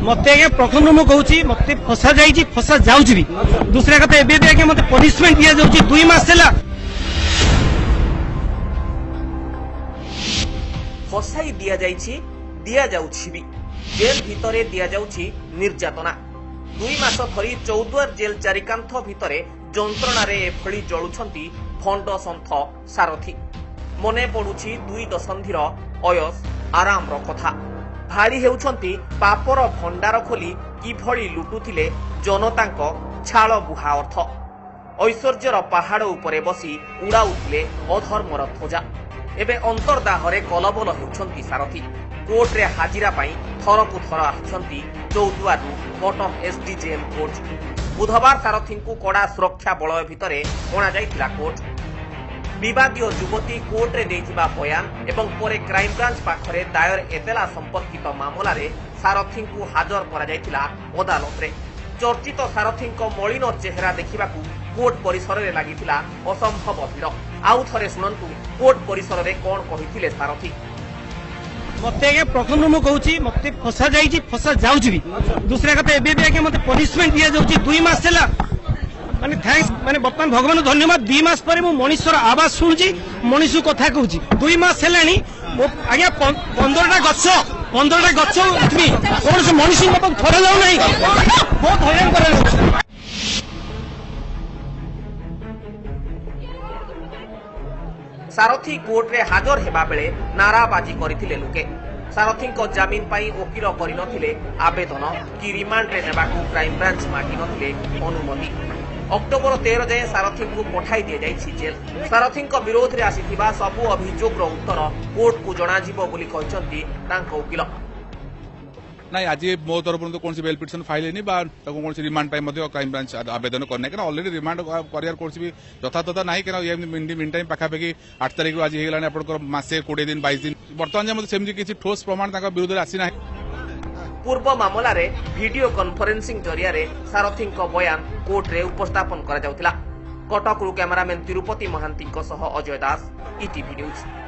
मत आज्ञा प्रखंड मु कहूँ मत फसा जाइए फसा जाऊँ भी दूसरा कथा एवं आज्ञा मत पनिशमेंट दि जाऊँ 2 मास है फसाई दिया जाउछि भी जेल भितरे दिया जाउछि निर्यातना 2 मास धरी चौद्वार जेल चारिकांथ भितरे जंत्रणारे एभଳି जळुछंती फंड सन्थ सारथी मने पडुछि 2 दशंधिर अयस आराम रो कथा भारी हेउछंती पापर भंडार खोली किभଳି लुटुथिले जनतांको छाळ बुहा अर्थ ऐश्वर्यर पहाड़ उपरे बसी उड़ाउथिले अधर्मर ध्वजा एबे अंतर्दाहरे कलबल हेउछंती सारथी कोर्ट रे हाजिरा पाई थरकु थर आछंती चौद्वारू कटक एसडीजेएम कोर्ट बुधवार सारथी को कड़ा सुरक्षा बलय भितरे अणा जाइथिला कोर्ट विवादीय युवती कोर्ट रे देइथिबा बयान एवं परे क्राइम ब्रांच पाखरे दायर एतेला संपर्कित मामला रे सारथी को हाजर करा जाइथिला अदालत रे चर्चित सारथी मलिन चेहरा देखिबाकू कोर्ट परिसर रे लागिथिला असंभव भिड़ आउ थरे सुनंतु कोर्ट परिसर रे कोन कहिथिले सारथी मत आज्ञा प्रखंड मु कहूँ मत फसा जाइए फसा जाऊँ भी दूसरा कथा एवं आज्ञा मत पनिशमेंट दि जाऊँ 2 मास है माने थैंक्स माने बर्तमान भगवान धन्यवाद 2 मास पर मु मनीषर आवाज शुणुची मनीष कथा कहूँ 2 मास है आज्ञा 15टा गछ उठमी कौन मनीष थर जाऊ ना बहुत हैरान कर सारथी कोर्ट रे हाजर हेबा बेले नाराबाजी करथिले लोके सारथी को जमीन पाई वकील करिनथिले आवेदन कि रिमांड रे नेबाकू क्राइम ब्रांच मागी नथिले अनुमति अक्टोबर 13 जाए सारथी को पठाई दिया जाइछि जेल सारथी को विरोध रे आसीथिबा सबु अभियोग रो उत्तर कोर्ट को जणा जिवो बोली कहचंती तांको वकील ना आज मो तरफ कौन बेल पिटिशन फाइल कौन रिमांड क्राइम ब्रांच आवेदन करना क्या अलरेडी रिमांड कर कौन भी यथातथा ना क्या मिन टाइम पाखापाखि 8 तारिख आज आप मसे 20 दिन 22 दिन बर्तमान सेमती किसी ठोस प्रमाण विरोध में आसी ना पूर्व मामला रे वीडियो कॉन्फ्रेंसिंग जरिया रे सारथी बयान कोर्ट रे उपस्थापन करा जाउथिला कटक कैमरामैन तिरुपति महांती अजय दास ईटीवी न्यूज।